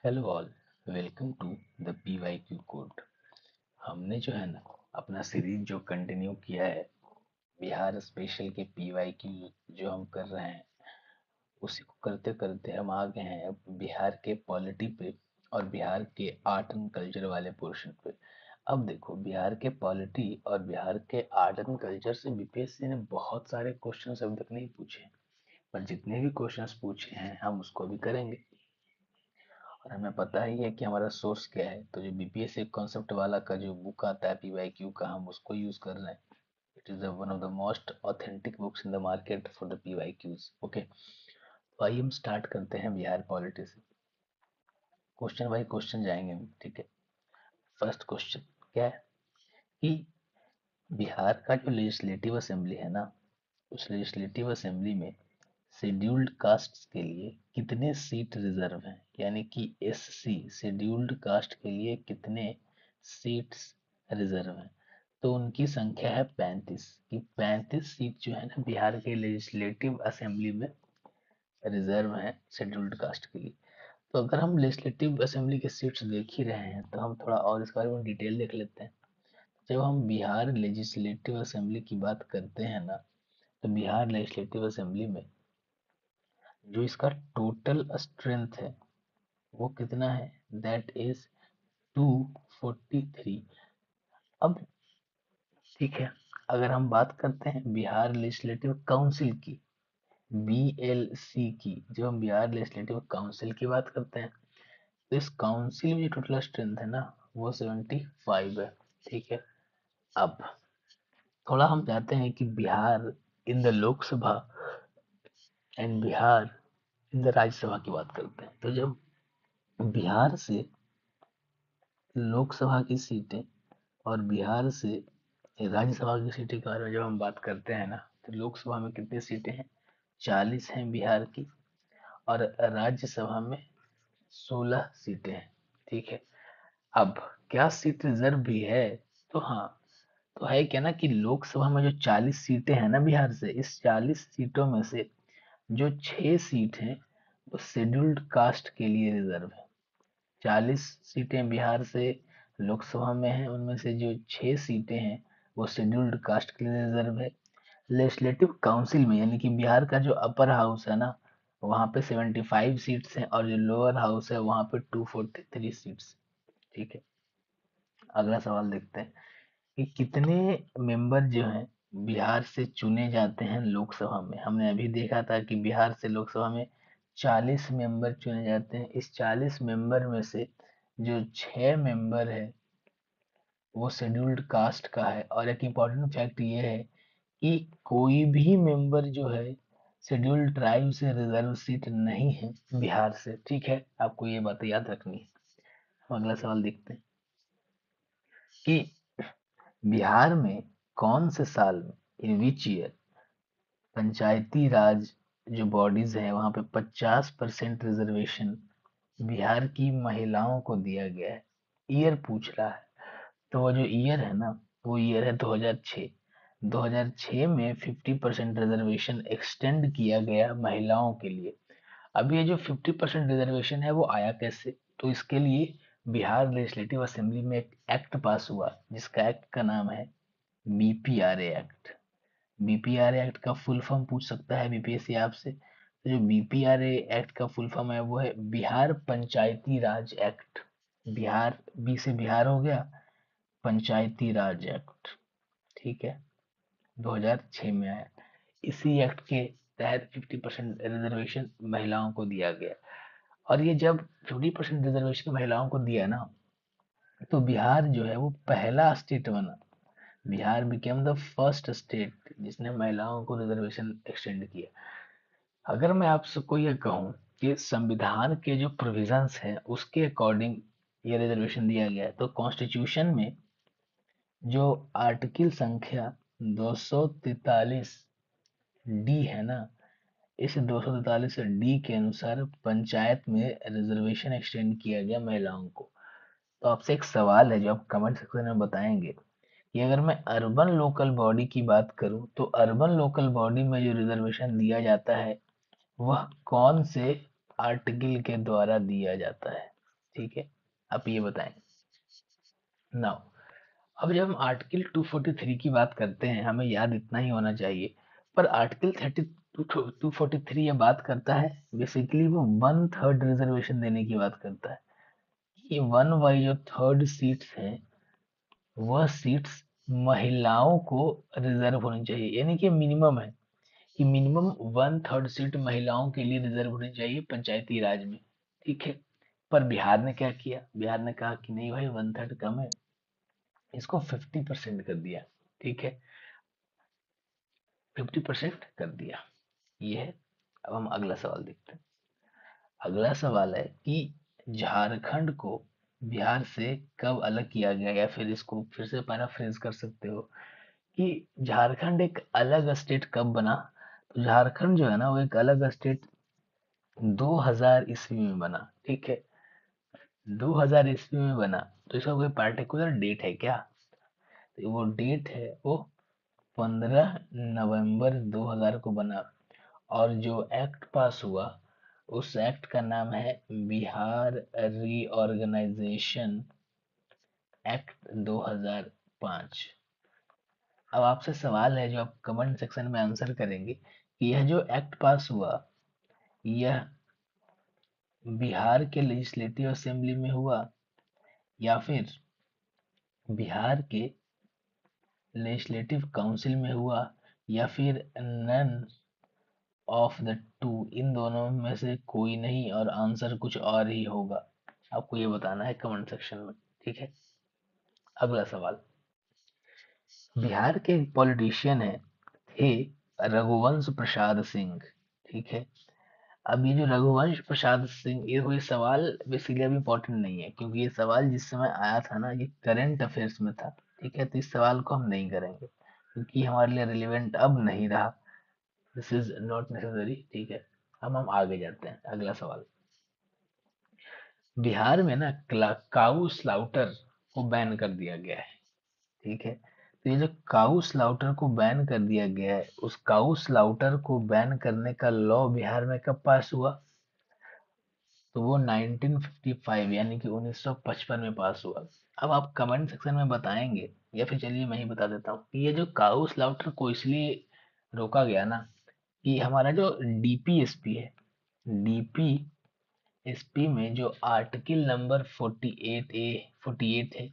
Hello all, welcome to the PYQ code. हमने जो है ना अपना सीरीज जो कंटिन्यू किया है बिहार स्पेशल के PYQ जो हम कर रहे हैं उसी को करते करते हम आ गए हैं अब बिहार के पॉलिटी पे और बिहार के आर्ट एंड कल्चर वाले पोर्शन पे। अब देखो, बिहार के पॉलिटी और बिहार के आर्ट एंड कल्चर से बीपीएससी ने बहुत सारे क्वेश्चंस अभी तक नहीं पूछे, पर जितने भी क्वेश्चंस पूछे हैं हम उसको भी करेंगे। और हमें पता ही है कि हमारा सोर्स क्या है, तो जो बीपीएससी कॉन्सेप्ट वाला का जो बुक आता है पीवाईक्यू का, हम उसको यूज कर रहे हैं। It is one of the most authentic books in the market for the PYQs. Okay, तो आइए हम स्टार्ट करते हैं बिहार पॉलिटी से। क्वेश्चन बाय क्वेश्चन जाएंगे हम, ठीक है। फर्स्ट क्वेश्चन क्या है कि बिहार का जो लेजिस्लेटिव असेंबली है ना, उस लेजिस्लेटिव असेंबली में शेड्यूल्ड कास्ट के लिए कितने सीट रिजर्व हैं, यानी कि एससी शेड्यूल्ड कास्ट के लिए कितने सीट्स रिजर्व हैं। तो उनकी संख्या है 35 कि 35 सीट जो है ना बिहार के लेजिस्लेटिव असेंबली में रिजर्व हैं शेड्यूल्ड कास्ट के लिए। तो अगर हम लेजिस्लेटिव असेंबली के सीट्स देख ही रहे हैं तो हम थोड़ा और इसके बारे में डिटेल देख लेते हैं। जब हम बिहार लेजिस्लेटिव असेंबली की बात करते हैं ना, तो बिहार लेजिस्लेटिव असेंबली में जो इसका टोटल स्ट्रेंथ है वो कितना है, दैट इज 243। अब ठीक है, अगर हम बात करते हैं बिहार लेजिस्लेटिव काउंसिल की, BLC की, जब हम बिहार लेजिस्लेटिव काउंसिल की बात करते हैं तो इस काउंसिल में जो टोटल स्ट्रेंथ है ना वो 75 है। ठीक है, अब थोड़ा हम चाहते हैं कि Bihar in the Lok Sabha and Bihar in the Rajya Sabha की बात करते हैं। तो जब बिहार से लोकसभा की सीटें और बिहार से राज्यसभा की सीटें के बारे में जब हम बात करते हैं ना, तो लोकसभा में कितनी सीटें हैं, 40 हैं बिहार की, और राज्यसभा में 16 सीटें हैं। ठीक है, अब क्या सीट रिजर्व भी है, तो हाँ, तो है क्या ना कि लोकसभा में जो 40 सीटें हैं ना बिहार से, इस 40 सीटों में से जो 6 सीट हैं वो शेड्यूल्ड कास्ट के लिए रिजर्व है। 40 सीटें बिहार से लोकसभा में हैं, उनमें से जो 6 सीटें हैं वो शेड्यूल्ड कास्ट के लिए रिजर्व है। लेजिस्लेटिव काउंसिल में, यानी कि बिहार का जो अपर हाउस है ना, वहाँ पे 75 सीट्स हैं, और जो लोअर हाउस है वहाँ पे 243 सीट्स। ठीक है, अगला सवाल देखते हैं कि कितने मेंबर जो हैं बिहार से चुने जाते हैं लोकसभा में। हमने अभी देखा था कि बिहार से लोकसभा में 40 मेंबर चुने जाते हैं। इस 40 मेंबर में से जो 6 मेंबर है वो शेड्यूल्ड कास्ट का है। और एक इम्पॉर्टेंट फैक्ट ये है कि कोई भी मेंबर जो है शेड्यूल्ड ट्राइब से रिजर्व सीट नहीं है बिहार से। ठीक है, आपको ये बात याद रखनी है। हम अगला सवाल देखते हैं कि बिहार में कौन से साल में, इन विच ईयर, पंचायती राज जो बॉडीज है वहां पे 50% रिजर्वेशन बिहार की महिलाओं को दिया गया है। ईयर पूछ रहा है, तो वो जो ईयर है ना वो ईयर है 2006। 2006 में 50% रिजर्वेशन एक्सटेंड किया गया महिलाओं के लिए। अब ये जो 50% रिजर्वेशन है वो आया कैसे, तो इसके लिए बिहार लेजिस्लेटिव असेंबली में एक एक्ट पास हुआ जिसका एक्ट का नाम है BPRA एक्ट। बीपीआरए एक्ट का फुल फॉर्म पूछ सकता है बीपीएससी आपसे। तो जो बीपीआरए एक्ट का फुल फॉर्म है वो है बिहार पंचायती राज एक्ट। बिहार, बी से बिहार हो गया, पंचायती राज एक्ट। ठीक है, 2006 में आया। इसी एक्ट के तहत 50% रिजर्वेशन महिलाओं को दिया गया। और ये जब 50% रिजर्वेशन महिलाओं को दिया ना, तो बिहार जो है वो पहला स्टेट बना। Bihar became the first state जिसने महिलाओं को रिजर्वेशन एक्सटेंड किया। अगर मैं आप सबको ये कहूँ कि संविधान के जो प्रोविजंस हैं उसके अकॉर्डिंग ये रिजर्वेशन दिया गया है, तो कॉन्स्टिट्यूशन में जो आर्टिकल संख्या 243 डी है ना, इस 243 डी के अनुसार पंचायत में रिजर्वेशन एक्सटेंड किया गया महिलाओं को। तो आपसे एक सवाल है जो आप कमेंट सेक्शन में बताएंगे कि अगर मैं अर्बन लोकल बॉडी की बात करूं तो अर्बन लोकल बॉडी में जो रिजर्वेशन दिया जाता है वह कौन से आर्टिकल के द्वारा दिया जाता है। ठीक है, आप ये बताएं। नाउ अब जब हम आर्टिकल 243 की बात करते हैं, हमें याद इतना ही होना चाहिए, पर आर्टिकल 243 ये बात करता है, बेसिकली वो 1/3 रिजर्वेशन देने की बात करता है। ये 1/3 जो थर्ड सीट्स हैं, वह सीट्स महिलाओं को रिजर्व होनी चाहिए, यानी कि मिनिमम है कि मिनिमम 1/3 सीट महिलाओं के लिए रिजर्व होनी चाहिए पंचायती राज में। ठीक है, पर बिहार ने क्या किया, बिहार ने कहा कि नहीं भाई 1/3 कम है, इसको 50% कर दिया। ठीक है, 50% कर दिया, ये है। अब हम अगला सवाल देखते हैं। अगला सवाल है कि झारखंड को बिहार से कब अलग किया गया, या फिर इसको फिर से पैराफ्रेज कर सकते हो कि झारखंड एक अलग स्टेट कब बना। तो झारखंड जो है ना, वो एक अलग स्टेट 2000 ईस्वी में बना। ठीक है, 2000 ईस्वी में बना। तो इसका कोई पार्टिकुलर डेट है क्या? तो वो डेट है, वो 15 नवंबर 2000 को बना। और जो एक्ट पास हुआ, उस एक्ट का नाम है बिहार रीऑर्गेनाइजेशन एक्ट 2005। अब आपसे सवाल है जो आप कमेंट सेक्शन में आंसर करेंगे कि यह जो एक्ट पास हुआ, यह बिहार के लेजिस्लेटिव असेंबली में हुआ, या फिर बिहार के लेजिस्लेटिव काउंसिल में हुआ, या फिर नन ऑफ द टू, इन दोनों में से कोई नहीं, और आंसर कुछ और ही होगा। आपको ये बताना है कमेंट सेक्शन में। ठीक है, अगला सवाल। बिहार के एक पॉलिटिशियन है, थे रघुवंश प्रसाद सिंह। ठीक है, अब ये जो रघुवंश प्रसाद सिंह, ये कोई सवाल बेसिकली अभी इम्पोर्टेंट नहीं है, क्योंकि ये सवाल जिस समय आया था ना, ये करंट अफेयर्स में था। ठीक है, तो इस सवाल को हम नहीं करेंगे क्योंकि हमारे लिए रिलेवेंट अब नहीं रहा। This is not necessary. ठीक है, अब हम आगे जाते हैं। अगला सवाल। बिहार में ना काऊ स्लाउटर को बैन कर दिया गया है। ठीक है, तो ये जो काऊ स्लाउटर को बैन कर दिया गया है, उस काऊ स्लाउटर को बैन करने का लॉ बिहार में कब पास हुआ? तो वो 1955 यानी कि 1955 में पास हुआ। अब आप कमेंट सेक्शन में बताएंगे, या फिर चलिए मैं ही बता देता हूँ कि ये जो काऊ स्लाउटर को इसलिए रोका गया ना, कि हमारा जो डीपीएसपी है, डीपीएसपी में जो आर्टिकल नंबर 48 है,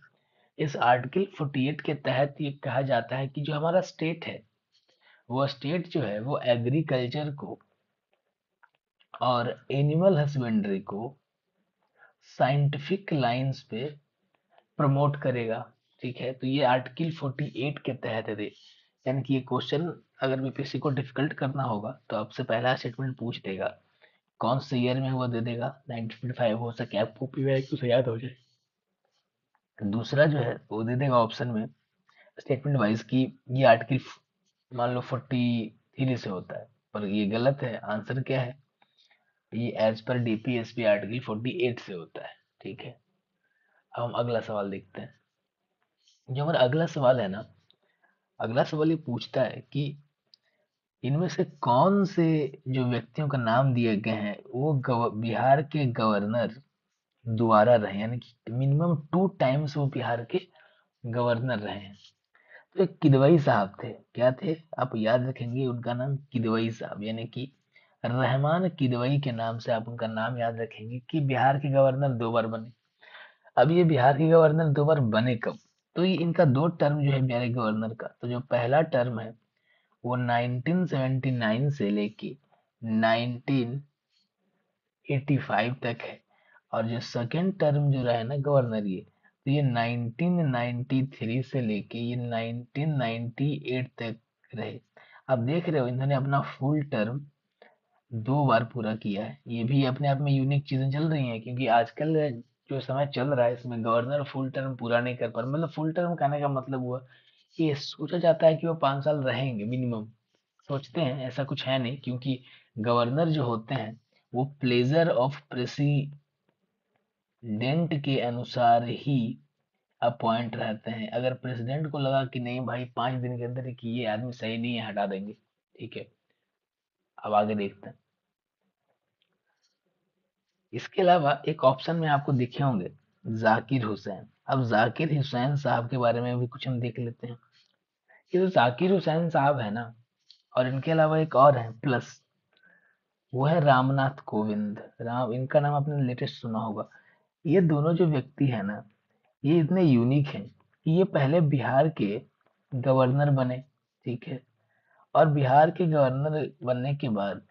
इस आर्टिकल 48 के तहत ये कहा जाता है कि जो हमारा स्टेट है, वो स्टेट जो है वो एग्रीकल्चर को और एनिमल हस्बेंड्री को साइंटिफिक लाइंस पे प्रमोट करेगा। ठीक है, तो ये आर्टिकल 48 के तहत है। यानी कि ये क्वेश्चन अगर बीपीएससी को डिफिकल्ट करना होगा तो आपसे पहला स्टेटमेंट पूछ देगा, कौन से ईयर में हुआ दे देगा, 1955 हो सके आपको पीवाई को याद हो जाए। दूसरा जो है वो दे देगा ऑप्शन में स्टेटमेंट वाइज की ये आर्टिकल मान लो 43 से होता है, पर ये गलत है। आंसर क्या है? ये एज पर डीपीएसपी आर्टिकल 48 से होता है। ठीक है, अब हम अगला सवाल देखते हैं। जो हमारा अगला सवाल है ना, अगला सवाल ये पूछता है कि इनमें से कौन से जो व्यक्तियों का नाम दिए गए हैं वो बिहार के गवर्नर द्वारा रहे, यानी कि मिनिमम 2 टाइम्स वो बिहार के गवर्नर रहे हैं। तो एक किदवई साहब थे, क्या थे आप याद रखेंगे उनका नाम? किदवई साहब, यानी कि रहमान किदवई के नाम से आप उनका नाम याद रखेंगे कि बिहार के गवर्नर 2 बार बने। अब ये बिहार के गवर्नर 2 बार बने कब? तो ये इनका 2 टर्म जो है बिहार के गवर्नर का, तो जो पहला टर्म है वो 1979 से लेके 1985 तक है। और जो सेकेंड टर्म जो रहा है ना गवर्नर, ये तो ये 1993 से लेके ये 1998 तक रहे। अब देख रहे हो इन्होंने अपना फुल टर्म 2 बार पूरा किया है। ये भी अपने आप में यूनिक चीजें चल रही हैं, क्योंकि आजकल जो समय चल रहा है इसमें गवर्नर फुल टर्म पूरा नहीं कर पा रहे। मतलब फुल टर्म कहने का मतलब हुआ कि ये सोचा जाता है कि वो 5 साल रहेंगे मिनिमम, सोचते हैं, ऐसा कुछ है नहीं, क्योंकि गवर्नर जो होते हैं वो प्लेजर ऑफ प्रेसिडेंट के अनुसार ही अपॉइंट रहते हैं। अगर प्रेसिडेंट को लगा कि नहीं भाई 5 दिन के अंदर कि ये आदमी सही नहीं है, हटा देंगे। ठीक है, अब आगे देखते हैं। इसके अलावा एक ऑप्शन में आपको दिखे होंगे जाकिर हुसैन। अब जाकिर हुसैन साहब के बारे में भी कुछ हम देख लेते हैं। ये जो जाकिर हुसैन साहब है ना, और इनके अलावा एक और है प्लस, वो है रामनाथ कोविंद। इनका नाम आपने लेटेस्ट सुना होगा। ये दोनों जो व्यक्ति है ना, ये इतने यूनिक हैं कि ये पहले बिहार के गवर्नर बने, ठीक है, और बिहार के गवर्नर बनने के बाद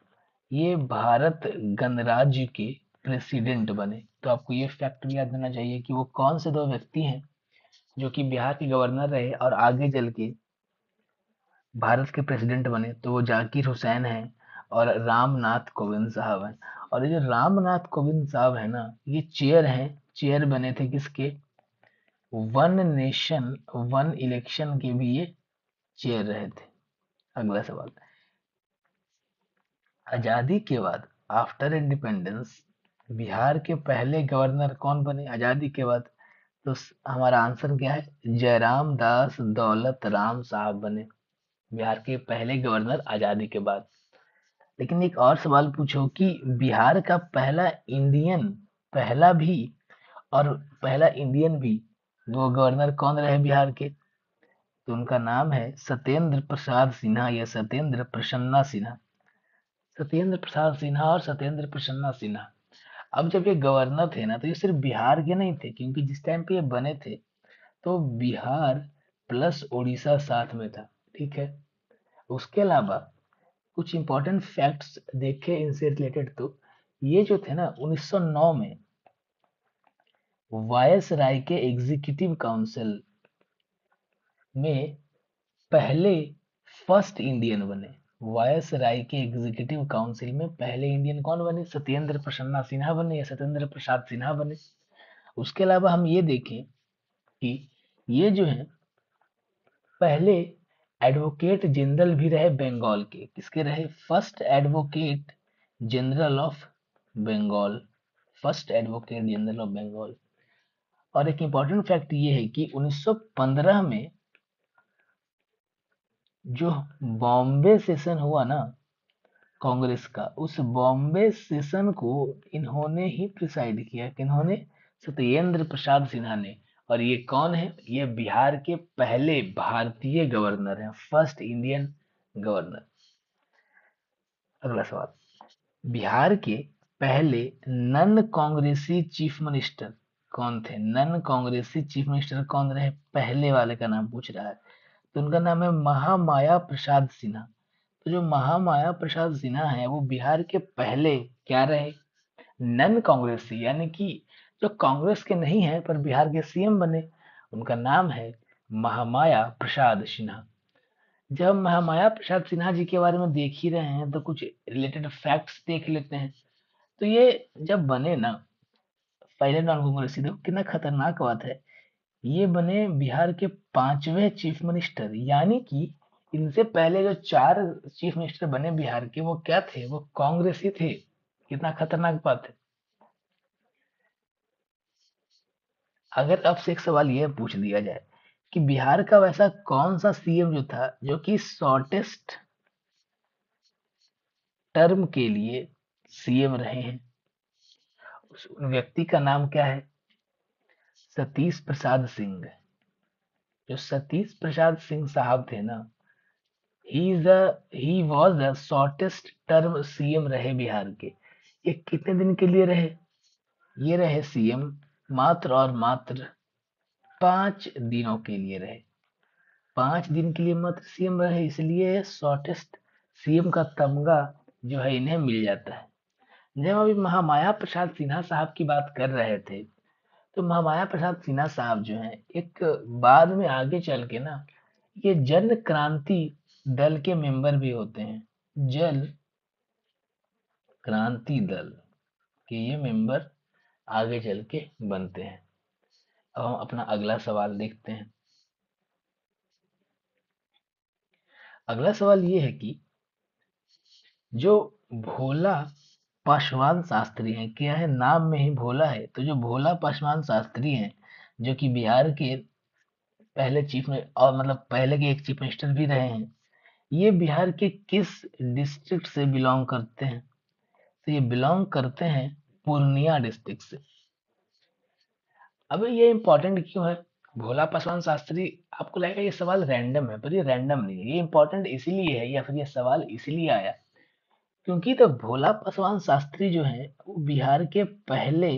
ये भारत गणराज्य के प्रेसिडेंट बने। तो आपको ये फैक्ट भी याद रहना चाहिए कि वो कौन से दो व्यक्ति हैं जो कि बिहार के गवर्नर रहे और आगे चल के भारत के प्रेसिडेंट बने। तो वो जाकिर हुसैन है और रामनाथ कोविंद साहब हैं। और ये जो रामनाथ कोविंद साहब है ना, ये चेयर हैं, चेयर बने थे किसके, वन नेशन वन इलेक्शन के भी ये चेयर रहे थे। अगला सवाल, आजादी के बाद आफ्टर इंडिपेंडेंस बिहार के पहले गवर्नर कौन बने आजादी के बाद? तो हमारा आंसर क्या है, जयराम दास दौलत राम साहब बने बिहार के पहले गवर्नर आजादी के बाद। लेकिन एक और सवाल पूछो कि बिहार का पहला इंडियन, पहला भी और पहला इंडियन भी वो गवर्नर कौन रहे बिहार के? तो उनका नाम है सत्येंद्र प्रसाद सिन्हा या सत्येंद्र प्रसन्ना सिन्हा। सत्येंद्र प्रसाद सिन्हा और सत्येंद्र प्रसन्ना सिन्हा। अब जब ये गवर्नर थे ना, तो ये सिर्फ बिहार के नहीं थे, क्योंकि जिस टाइम पे ये बने थे तो बिहार प्लस उड़ीसा साथ में था, ठीक है। उसके अलावा कुछ इंपॉर्टेंट फैक्ट्स देखे इनसे रिलेटेड, तो ये जो थे ना 1909 में वायस राय के एग्जीक्यूटिव काउंसिल में पहले फर्स्ट इंडियन बने। वायस राय के एग्जीक्यूटिव काउंसिल में पहले इंडियन कौन बने? सत्येंद्र प्रसन्ना सिन्हा बने या सत्येंद्र प्रसाद सिन्हा बने। उसके अलावा हम ये देखें कि ये जो है पहले एडवोकेट जनरल भी रहे बंगाल के। किसके रहे? First advocate general of Bengal, first advocate general of Bengal. और एक इंपॉर्टेंट फैक्ट ये है कि 1915 में जो बॉम्बे सेशन हुआ ना कांग्रेस का, उस बॉम्बे सेशन को इन्होंने ही प्रिसाइड किया। किन्होंने? सत्येंद्र प्रसाद सिन्हा ने। और ये कौन है? ये बिहार के पहले भारतीय गवर्नर हैं, फर्स्ट इंडियन गवर्नर। अगला सवाल, बिहार के पहले नन कांग्रेसी चीफ मिनिस्टर कौन थे? नन कांग्रेसी चीफ मिनिस्टर कौन रहे? पहले वाले का नाम पूछ रहा है। तो उनका नाम है महामाया प्रसाद सिन्हा। तो जो महामाया प्रसाद सिन्हा है वो बिहार के पहले क्या रहे? नन कांग्रेसी, यानी कि जो कांग्रेस के नहीं है पर बिहार के सीएम बने। उनका नाम है महामाया प्रसाद सिन्हा। जब हम महामाया प्रसाद सिन्हा जी के बारे में देख ही रहे हैं तो कुछ रिलेटेड फैक्ट्स देख लेते हैं। तो ये जब बने ना पहले नॉन कांग्रेसी, तो कितना खतरनाक बात है, ये बने बिहार के पांचवें चीफ मिनिस्टर। यानी कि इनसे पहले जो चार चीफ मिनिस्टर बने बिहार के, वो क्या थे? वो कांग्रेसी थे। कितना खतरनाक बात है। अगर अब से एक सवाल ये पूछ दिया जाए कि बिहार का वैसा कौन सा सीएम जो था जो कि शॉर्टेस्ट टर्म के लिए सीएम रहे हैं, उस व्यक्ति का नाम क्या है? सतीश प्रसाद सिंह। जो सतीश प्रसाद सिंह साहब थे ना, he was the shortest term CM रहे बिहार के। ये कितने दिन के लिए रहे? ये रहे सीएम मात्र और मात्र 5 दिनों के लिए रहे। 5 दिन के लिए मात्र सीएम रहे, इसलिए शॉर्टेस्ट सीएम का तमगा जो है इन्हें मिल जाता है। जब अभी महामाया प्रसाद सिन्हा साहब की बात कर रहे थे, तो महामाया प्रसाद सिन्हा साहब जो हैं एक बाद में आगे चल के ना ये जन क्रांति दल के मेंबर भी होते हैं। जन क्रांति दल के ये मेंबर आगे चल के बनते हैं। अब हम अपना अगला सवाल देखते हैं। अगला सवाल ये है कि जो भोला पासवान शास्त्री हैं, क्या है नाम में ही भोला है, तो जो भोला पासवान शास्त्री हैं जो कि बिहार के पहले चीफ में और मतलब पहले के एक चीफ मिनिस्टर भी रहे हैं, ये बिहार के किस डिस्ट्रिक्ट से बिलोंग करते हैं? तो ये बिलोंग करते हैं पूर्णिया डिस्ट्रिक्ट से। अब ये इंपॉर्टेंट क्यों है? भोला पासवान शास्त्री, आपको लगेगा ये सवाल रैंडम है, पर ये रैंडम नहीं है, ये इंपॉर्टेंट इसीलिए है, या फिर ये सवाल इसीलिए आया क्योंकि तो भोला पासवान शास्त्री जो है वो बिहार के पहले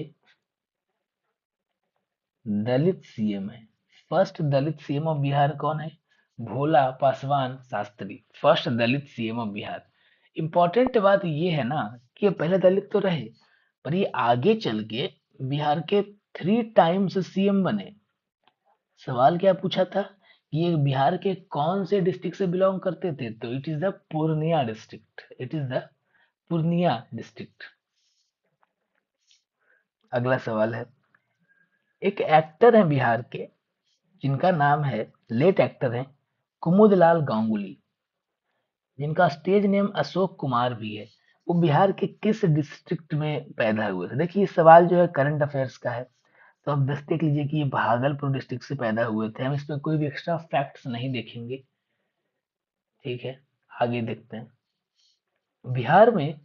दलित सीएम है। First Dalit CM of Bihar कौन है? Bhola Paswan Shastri, first Dalit CM of Bihar. Important बात ये है ना कि ये पहले दलित तो रहे, पर ये आगे चल के बिहार के 3 टाइम्स सीएम बने। सवाल क्या पूछा था? ये बिहार के कौन से डिस्ट्रिक्ट से बिलोंग करते थे? तो it is the Purnia district, it is the Purnia district. अगला सवाल है, एक एक्टर है बिहार के जिनका नाम है, लेट एक्टर है कुमुदलाल गांगुली, जिनका स्टेज नेम अशोक कुमार भी है। वो बिहार के किस डिस्ट्रिक्ट में पैदा हुए थे? देखिए, ये सवाल जो है करंट अफेयर्स का है, तो आप बस देख लीजिए कि ये भागलपुर डिस्ट्रिक्ट से पैदा हुए थे। हम इसमें कोई भी एक्स्ट्रा फैक्ट्स नहीं देखेंगे, ठीक है। आगे देखते हैं बिहार में।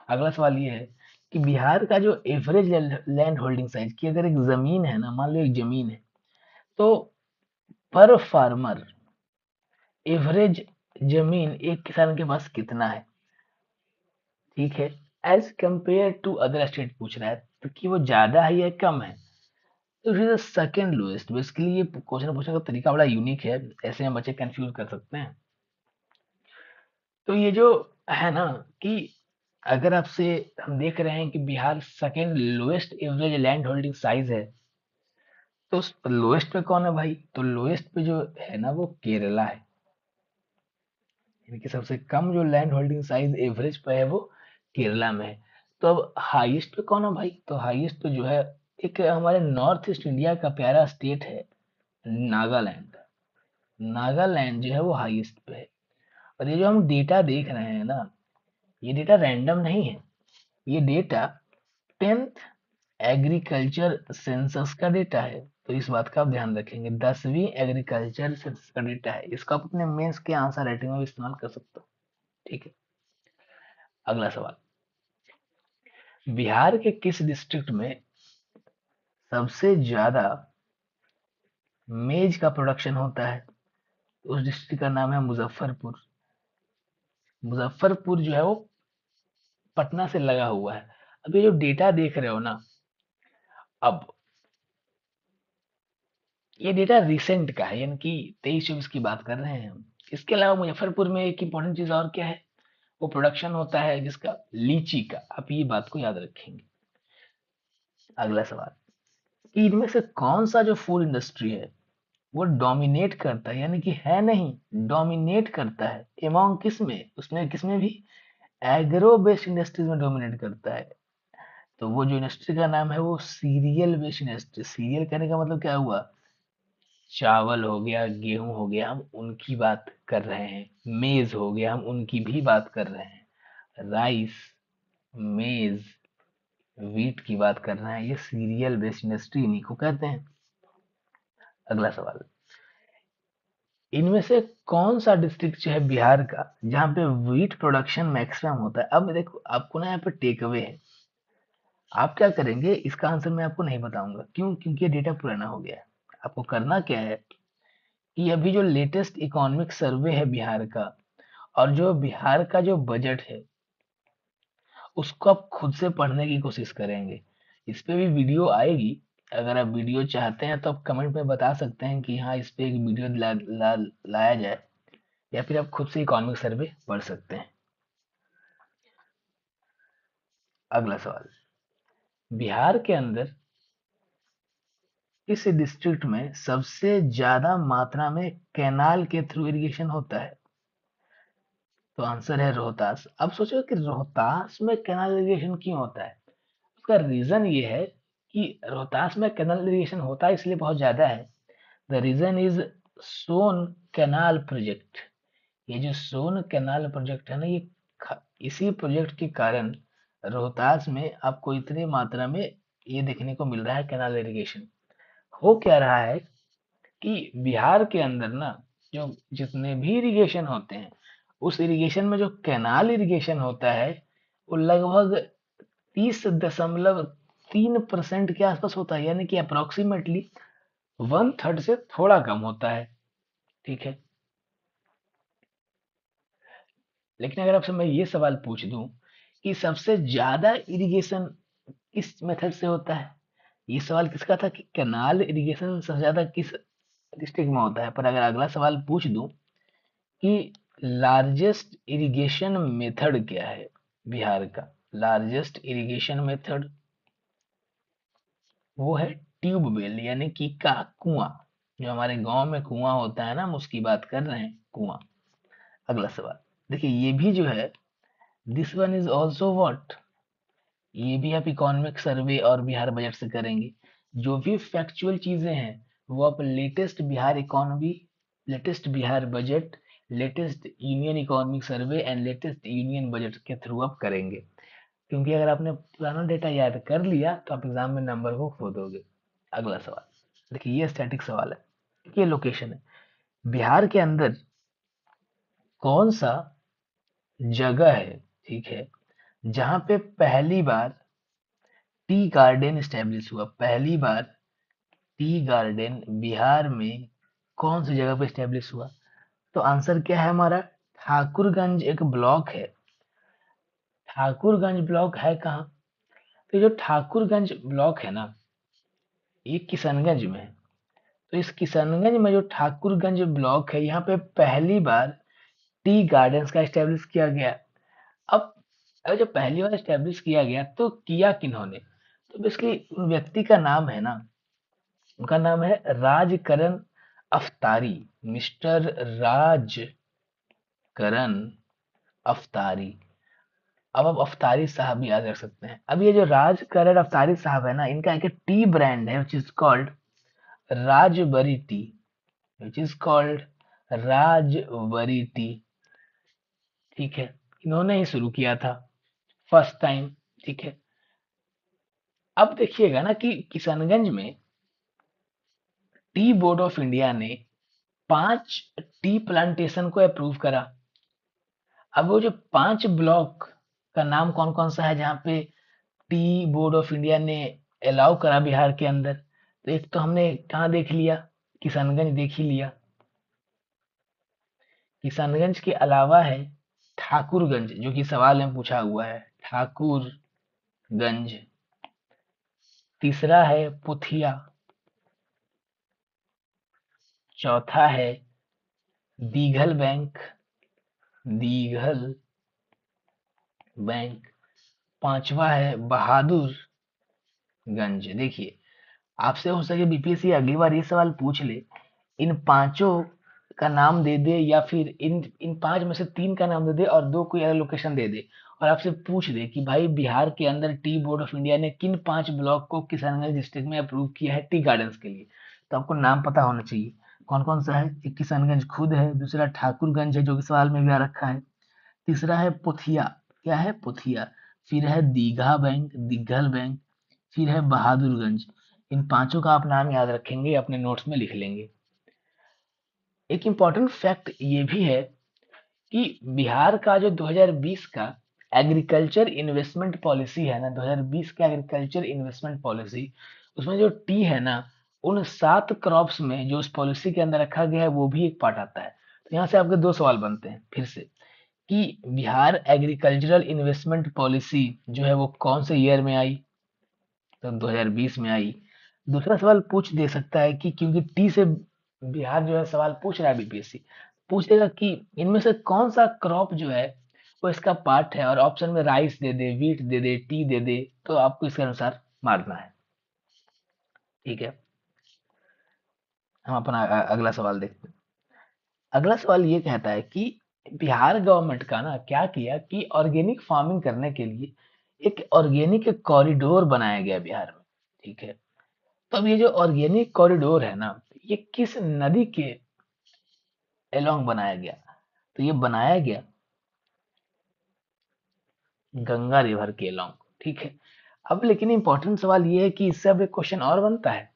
अगला सवाल ये है कि बिहार का जो एवरेज लैंड होल्डिंग साइज की, अगर एक जमीन है ना, मान लो एक जमीन है, तो पर फार्मर एवरेज जमीन एक किसान के पास कितना है? ठीक है, as compare to other state पूछ रहा है, तो कि वो ज्यादा है या कम है? तो it is second lowest. Basically ये क्वेश्चन पूछने का तरीका बड़ा यूनिक है, ऐसे में बच्चे कंफ्यूज कर सकते हैं। तो ये जो है ना कि अगर आपसे हम देख रहे हैं कि Bihar second lowest average land holding size है, तो लोएस्ट पे कौन है भाई? तो लोएस्ट पे जो है ना वो केरला है, यानी कि सबसे कम जो लैंड होल्डिंग साइज एवरेज पे है वो केरला में है। तो अब हाईएस्ट पे कौन है भाई? तो हाईएस्ट पे जो है, एक हमारे नॉर्थ ईस्ट इंडिया का प्यारा स्टेट है नागालैंड। नागालैंड जो है वो हाईएस्ट पे है। और ये जो हम डेटा देख रहे हैं ना, ये डेटा रैंडम नहीं है, ये डेटा 10th एग्रीकल्चर सेंसस का डेटा है। तो इस बात का आप ध्यान रखेंगे, 10वीं एग्रीकल्चर सेंसस का डेटा है। इसको आप अपने मेंस के आंसर राइटिंग में भी इस्तेमाल कर सकते हो, ठीक है। अगला सवाल, बिहार के किस डिस्ट्रिक्ट में सबसे ज्यादा मेज का प्रोडक्शन होता है? उस डिस्ट्रिक्ट का नाम है मुजफ्फरपुर। मुजफ्फरपुर जो है वो पटना से लगा हुआ है। अब ये जो डेटा देख रहे हो ना, अब ये डेटा रिसेंट का है, यानी कि 23-24 की बात कर रहे हैं हम। इसके अलावा मुजफ्फरपुर में एक इंपॉर्टेंट चीज और क्या है, वो प्रोडक्शन होता है जिसका, लीची का। आप ये बात को याद रखेंगे। अगला सवाल, कि इनमें से कौन सा जो फूड इंडस्ट्री है वो डोमिनेट करता है, यानी कि है नहीं, डोमिनेट करता है एमॉन्ग किस में, उसमें किसमें भी, एग्रो बेस्ड इंडस्ट्रीज में डोमिनेट करता है। तो वो जो इंडस्ट्री का नाम है वो सीरियल बेस्ड इंडस्ट्री। सीरियल कहने का मतलब क्या हुआ? चावल हो गया, गेहूं हो गया, हम उनकी बात कर रहे हैं। मेज हो गया, हम उनकी भी बात कर रहे हैं। राइस, मेज, वीट की बात कर रहे हैं। ये सीरियल बेस्ड इंडस्ट्री इन्हीं को कहते हैं। अगला सवाल, इनमें से कौन सा डिस्ट्रिक्ट जो है बिहार का जहाँ पे व्हीट प्रोडक्शन मैक्सिमम होता है? अब देखो, आपको ना यहाँ पे टेक अवे है। आप क्या करेंगे, इसका आंसर मैं आपको नहीं बताऊंगा, क्यों? क्योंकि ये डेटा पुराना हो गया है। आपको करना क्या है कि अभी जो लेटेस्ट इकोनॉमिक सर्वे है बिहार का, और जो बिहार का जो बजट है, उसको आप खुद से पढ़ने की कोशिश करेंगे। इस पे भी वीडियो आएगी। अगर आप वीडियो चाहते हैं तो आप कमेंट में बता सकते हैं कि हाँ, इस पे एक वीडियो लाया जाए, या फिर आप खुद से इकोनॉमिक सर्वे पढ़ सकते हैं। अगला सवाल, बिहार के अंदर इस डिस्ट्रिक्ट में सबसे ज्यादा मात्रा में कैनाल के थ्रू इरिगेशन होता है? तो आंसर है रोहतास। अब सोचो कि रोहतास में कैनाल इरिगेशन क्यों होता है? उसका रीजन ये है कि रोहतास में कैनाल इरिगेशन होता है इसलिए बहुत ज्यादा है। The reason is Son canal project. ये जो सोन कैनाल प्रोजेक्ट है ना, ये इसी प्रोजेक्ट के कारण रोहतास में आपको इतनी मात्रा में ये देखने को मिल रहा है कैनाल इरिगेशन। हो क्या रहा है कि बिहार के अंदर ना, जो जितने भी इरिगेशन होते हैं, उस इरिगेशन में जो कैनाल इरिगेशन होता है वो लगभग 30.3% के आसपास होता है, यानी कि अप्रोक्सीमेटली 1/3 से थोड़ा कम होता है। ठीक है, लेकिन अगर आपसे मैं ये सवाल पूछ दूं कि सबसे ज्यादा इरिगेशन किस मेथड से होता है, ये सवाल किसका था कि कैनाल इरिगेशन सबसे ज्यादा किस डिस्ट्रिक्ट में होता है, पर अगर अगला सवाल पूछ दूं कि लार्जेस्ट इरिगेशन मेथड क्या है बिहार का, लार्जेस्ट इरिगेशन मेथड वो है ट्यूबवेल, यानी कि का कुआं। जो हमारे गांव में कुआं होता है ना, हम उसकी बात कर रहे हैं, कुआं। अगला सवाल देखिए, ये भी जो है, this one is also what, ये भी आप इकोनॉमिक सर्वे और बिहार बजट से करेंगे। जो भी फैक्चुअल चीजें हैं वो आप latest Bihar economy, latest Bihar budget, latest union economic survey and latest union budget के थ्रू आप करेंगे। क्योंकि अगर आपने पुराना डेटा याद कर लिया तो आप एग्जाम में नंबर को खो दोगे। अगला सवाल देखिए, ये स्टैटिक सवाल है, ये लोकेशन है, बिहार के अंदर कौन सा जगह है, ठीक है, जहां पे पहली बार टी गार्डन स्टैब्लिश हुआ, पहली बार टी गार्डन बिहार में कौन सी जगह पे स्टैब्लिश हुआ? तो आंसर क्या है हमारा, ठाकुरगंज एक ब्लॉक है। ठाकुरगंज ब्लॉक है कहाँ? तो जो ठाकुरगंज ब्लॉक है ना, ये किशनगंज में है। तो इस किशनगंज में जो ठाकुरगंज ब्लॉक है, यहाँ पे पहली बार टी गार्डन्स का स्टैब्लिश किया गया। अब अगर जब पहली बार स्टैब्लिश किया गया तो किया किन्होंने? तो बेसिकली व्यक्ति का नाम है ना, उनका नाम है राजकरण अफ्तारी, मिस्टर राजकरण अफ्तारी। अब आप अफ्तारी साहब भी याद रख सकते हैं। अब ये जो राजकरण अफ्तारी साहब है ना, इनका एक टी ब्रांड है which is called Rajbari T, which is called Rajbari T. ठीक है, इन्होंने ही शुरू किया था फर्स्ट टाइम। ठीक है, अब देखिएगा ना कि किशनगंज में टी बोर्ड ऑफ इंडिया ने 5 टी प्लांटेशन को अप्रूव करा। अब वो जो 5 ब्लॉक का नाम कौन कौन सा है जहाँ पे टी बोर्ड ऑफ इंडिया ने अलाउ करा बिहार के अंदर? तो एक तो हमने कहाँ देख लिया, किशनगंज देख ही लिया। किशनगंज के अलावा है ठाकुरगंज, जो कि सवाल में पूछा हुआ है, ठाकुरगंज। तीसरा है पुथिया, चौथा है दीघल बैंक, दीघल बैंक, पांचवा है बहादुरगंज। देखिए, आपसे हो सके बीपीएससी अगली बार ये सवाल पूछ ले, इन पांचों का नाम दे दे, या फिर इन इन 5 में से 3 का नाम दे दे और 2 कोई अलग लोकेशन दे दे, और आपसे पूछ दे कि भाई बिहार के अंदर टी बोर्ड ऑफ इंडिया ने किन 5 ब्लॉक को किशनगंज डिस्ट्रिक्ट में अप्रूव किया है टी गार्डन्स के लिए, तो आपको नाम पता होना चाहिए। कौन कौन सा है? एक किशनगंज खुद है, दूसरा ठाकुरगंज है जो कि सवाल में भी आ रखा है, तीसरा है पुथिया, क्या है? पुथिया, फिर है दीघा बैंक, दिग्घल बैंक, फिर है बहादुरगंज। इन पांचों का आप नाम याद रखेंगे, अपने नोट्स में लिख लेंगे। एक इम्पॉर्टेंट फैक्ट ये भी है कि बिहार का जो 2020 का एग्रीकल्चर इन्वेस्टमेंट पॉलिसी है ना, 2020 का एग्रीकल्चर इन्वेस्टमेंट पॉलिसी, उसमें जो टी है ना, उन 7 क्रॉप्स में जो उस पॉलिसी के अंदर रखा गया है वो भी एक पार्ट आता है। तो यहाँ से आपके 2 सवाल बनते हैं फिर से, कि बिहार एग्रीकल्चरल इन्वेस्टमेंट पॉलिसी जो है वो कौन से ईयर में आई? तो 2020 में आई। दूसरा सवाल पूछ दे सकता है कि क्योंकि टी से बिहार जो है सवाल पूछ रहा है बीपीएससी, पूछेगा कि इनमें से कौन सा क्रॉप जो है वो इसका पार्ट है, और ऑप्शन में राइस दे दे, व्हीट दे दे, टी दे दे, तो आपको इसके अनुसार मारना है। ठीक है, हम अपना अगला सवाल देखते हैं। अगला सवाल ये कहता है कि बिहार गवर्नमेंट का ना क्या किया कि ऑर्गेनिक फार्मिंग करने के लिए एक ऑर्गेनिक कॉरिडोर बनाया गया बिहार में। ठीक है, तो अब ये जो ऑर्गेनिक कॉरिडोर है ना, ये किस नदी के एलोंग बनाया गया? तो ये बनाया गया गंगा रिवर के एलोंग। ठीक है, अब लेकिन इंपॉर्टेंट सवाल ये है कि इससे अब एक क्वेश्चन और बनता है।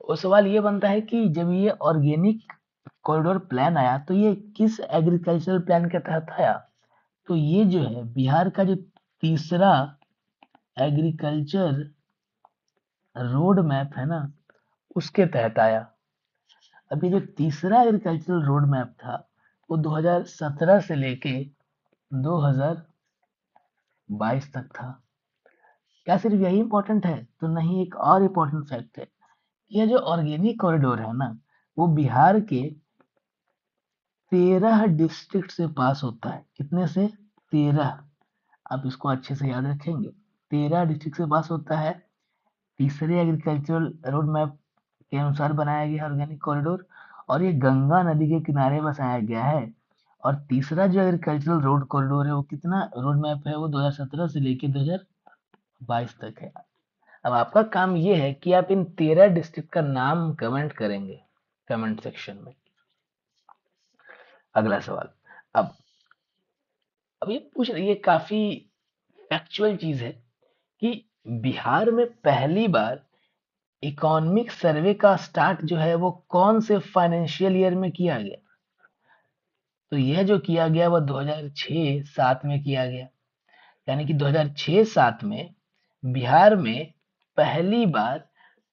वो सवाल ये बनता है कि जब ये ऑर्गेनिक कॉरिडोर प्लान आया तो ये किस एग्रीकल्चरल प्लान के तहत आया? तो ये जो है बिहार का जो तीसरा एग्रीकल्चर रोड मैप है ना, उसके तहत आया। अब ये जो तीसरा एग्रीकल्चरल रोड मैप था वो 2017 से लेके 2022 तक था। क्या सिर्फ यही इंपॉर्टेंट है? तो नहीं, एक और इम्पोर्टेंट फैक्ट है। यह जो ऑर्गेनिक कॉरिडोर है ना, वो बिहार के 13 डिस्ट्रिक्ट से पास होता है। कितने से? 13। आप इसको अच्छे से याद रखेंगे, 13 डिस्ट्रिक्ट से पास होता है। तीसरे एग्रीकल्चरल रोड मैप के अनुसार बनाया गया ऑर्गेनिक कॉरिडोर, और ये गंगा नदी के किनारे बसाया गया है। और तीसरा जो एग्रीकल्चरल रोड कॉरिडोर है वो कितना रोड मैप है, वो 2017 से लेके 2022 तक है। अब आपका काम ये है कि आप इन 13 डिस्ट्रिक्ट का नाम कमेंट करेंगे कमेंट सेक्शन में। अगला सवाल। अब अब ये पूछ रही है, काफी फैक्चुअल चीज है कि बिहार में पहली बार इकोनॉमिक सर्वे का स्टार्ट जो है वो कौन से फाइनेंशियल ईयर में किया गया? तो यह जो किया गया वो 2006-07 में किया गया। यानी कि 2006-07 में बिहार में पहली बार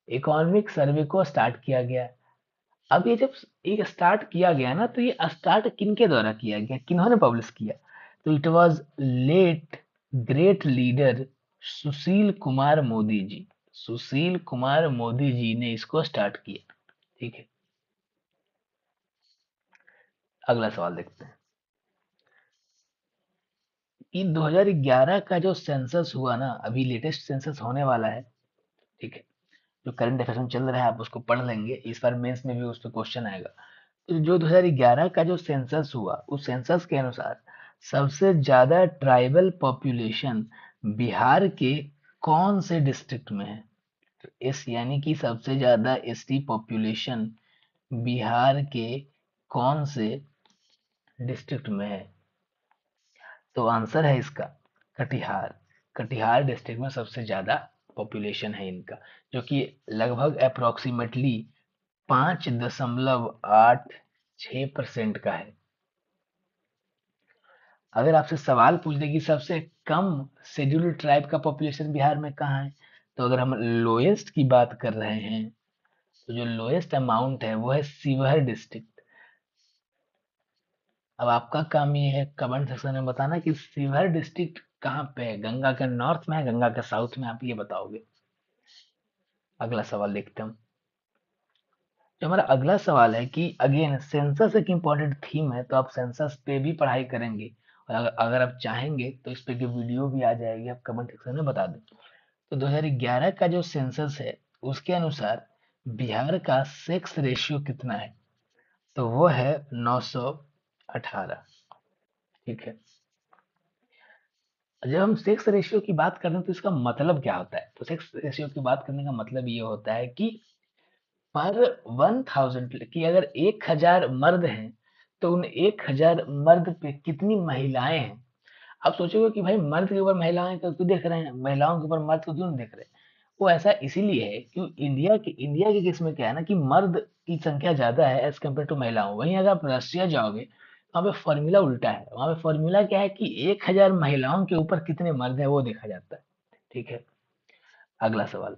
इकोनॉमिक सर्वे को स्टार्ट किया गया। अब ये जब एक स्टार्ट किया गया ना, तो ये स्टार्ट किनके द्वारा किया गया, किन्होंने पब्लिश किया? तो it was late great leader Sushil Kumar Modi ji. Sushil Kumar Modi ji ने इसको स्टार्ट किया। ठीक है, अगला सवाल देखते हैं कि 2011 का जो सेंसस हुआ ना, अभी लेटेस्ट सेंसस होने वाला है। ठीक है, जो करंट अफेयर्स में चल रहा है आप उसको पढ़ लेंगे, इस बार मेंस में भी उस पर क्वेश्चन आएगा। तो जो 2011 का जो सेंसस हुआ, उस सेंसस के अनुसार सबसे ज्यादा ट्राइबल पॉपुलेशन बिहार के कौन से डिस्ट्रिक्ट में है? तो इस यानी कि सबसे ज्यादा एसटी पॉपुलेशन बिहार के कौन से डिस्ट्रिक्ट में है? तो आंसर है इसका कटिहार। कटिहार डिस्ट्रिक्ट में सबसे ज्यादा पॉपुलेशन है इनका, जो कि लगभग अप्रोक्सीमेटली 5.86% का है। अगर आपसे सवाल पूछ दे कि सबसे कम शेड्यूल्ड ट्राइब का पॉपुलेशन बिहार में कहाँ है, तो अगर हम लोएस्ट की बात कर रहे हैं, तो जो लोएस्ट अमाउंट है वो है शिवहर डिस्ट्रिक्ट। अब आपका काम ये है कमेंट सेक्शन में बताना कि शिवहर डिस्ट्रिक्ट कहाँ पे है, गंगा के नॉर्थ में है, गंगा के साउथ में, आप ये बताओगे। अगला सवाल देखते हैं। जो हमारा अगला सवाल है कि अगेन सेंसस एक इम्पॉर्टेंट थीम है, तो आप सेंसस पे भी पढ़ाई करेंगे, और अगर आप चाहेंगे तो इस पे की वीडियो भी आ जाएगी, आप कमेंट सेक्शन में बता दें। तो 2011 का जो सेंसस है उसके अनुसार बिहार का सेक्स रेशियो कितना है? तो वो है 918। ठीक है, जब हम सेक्स रेशियो की बात करते हैं तो इसका मतलब क्या होता है? तो सेक्स रेशियो की बात करने का मतलब ये होता है कि पर 1000 की अगर 1000 मर्द हैं, तो उन 1000 मर्द पे कितनी महिलाएं हैं? आप सोचोगे कि भाई मर्द के ऊपर महिलाएं क्यों देख रहे हैं, महिलाओं के ऊपर मर्द को क्यों नहीं देख रहे? वो ऐसा इसीलिए है कि इंडिया के केस में क्या है ना, कि मर्द की संख्या ज्यादा है एज कम्पेयर टू महिलाओं। वहीं अगर आप रशिया जाओगे, वहां पे फॉर्मूला उल्टा है। वहां पे फॉर्मूला क्या है कि 1000 महिलाओं के ऊपर कितने मर्द है वो देखा जाता है। ठीक है, अगला सवाल।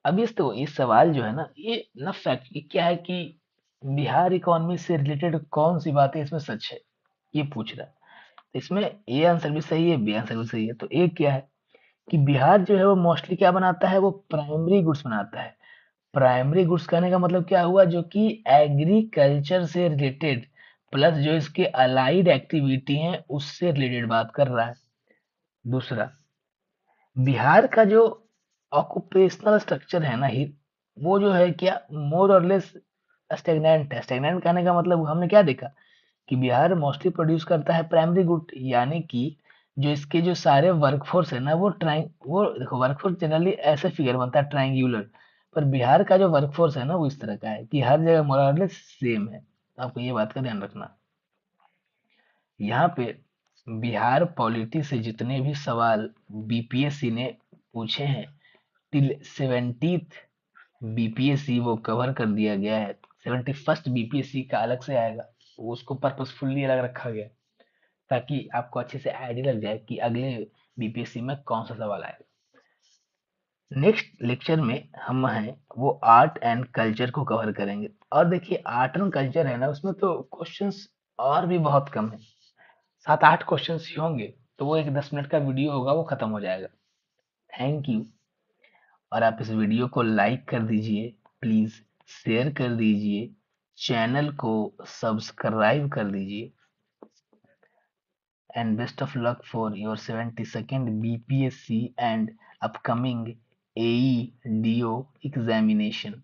अब इस सवाल जो है ना, ये ना फैक्ट क्या है कि बिहार इकोनॉमी से रिलेटेड कौन सी बातें इसमें सच है, ये पूछ रहा है। तो इसमें ए आंसर भी सही है, बी आंसर भी सही है। तो ए क्या है कि बिहार जो है वो मोस्टली क्या बनाता है, वो प्राइमरी गुड्स बनाता है। प्राइमरी गुड्स कहने का मतलब क्या हुआ, जो कि एग्रीकल्चर से रिलेटेड प्लस जो इसके अलाइड एक्टिविटी हैं उससे रिलेटेड बात कर रहा है। दूसरा, बिहार का जो ऑक्यूपेशनल स्ट्रक्चर है ना ही, वो जो है क्या मोर और लेस स्टेगनेंट है। स्टेगनेंट कहने का मतलब हमने क्या देखा कि बिहार मोस्टली प्रोड्यूस करता है प्राइमरी गुड, यानी कि जो इसके जो सारे वर्कफोर्स है ना, वो देखो, वर्कफोर्स जनरली ऐसे फिगर बनता है ट्रायंगुलर, पर बिहार का जो वर्कफोर्स है ना वो इस तरह का है कि हर जगह मोर और लेस सेम है। तो आपको ये बात का ध्यान रखना। यहाँ पे बिहार पॉलिटी से जितने भी सवाल बीपीएससी ने पूछे हैं टिल 70th बीपीएससी वो कवर कर दिया गया है। 71st बीपीएससी का अलग से आएगा, वो उसको पर्पसफुली अलग रखा गया है, ताकि आपको अच्छे से आइडिया लग जाए कि अगले बीपीएससी में कौन सा सवाल आएगा। नेक्स्ट लेक्चर में हम हैं वो आर्ट एंड कल्चर को कवर करेंगे। और देखिए आर्ट एंड कल्चर है ना, उसमें तो क्वेश्चंस और भी बहुत कम है, 7-8 क्वेश्चंस ही होंगे, तो वो एक 10 मिनट का वीडियो होगा, वो खत्म हो जाएगा। Thank you. और आप इस वीडियो को लाइक कर दीजिए, प्लीज शेयर कर दीजिए, चैनल को सब्सक्राइब कर दीजिए, and best of luck for your 72nd BPSC and upcoming AE DO examination.